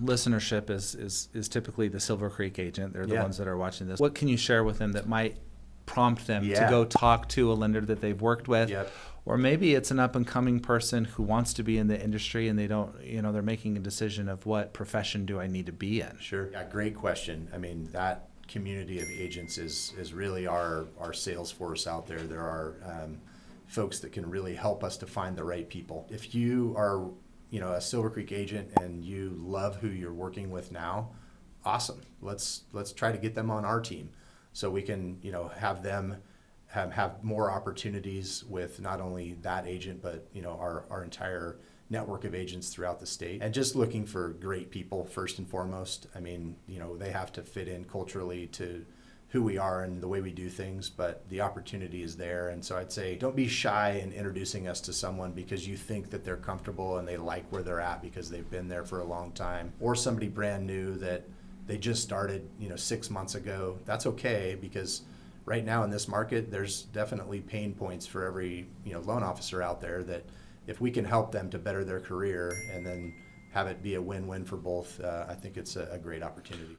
listenership is typically the Silvercreek agent. They're the Yeah. ones that are watching this. What can you share with them that might prompt them to Yeah. go talk to a lender that they've worked with? Yep. Or maybe it's an up and coming person who wants to be in the industry and they don't, they're making a decision of what profession do I need to be in? Sure. Yeah, great question. I mean, that community of agents is really our sales force out there. There are folks that can really help us to find the right people. If you are, a Silvercreek agent and you love who you're working with now, awesome. Let's try to get them on our team so we can, have them have more opportunities with not only that agent, but, our entire network of agents throughout the state. And just looking for great people first and foremost. I mean, they have to fit in culturally to who we are and the way we do things, but the opportunity is there. And so I'd say don't be shy in introducing us to someone because you think that they're comfortable and they like where they're at because they've been there for a long time, or somebody brand new that they just started, 6 months ago. That's okay, because right now in this market, there's definitely pain points for every, loan officer out there that if we can help them to better their career and then have it be a win-win for both, I think it's a great opportunity.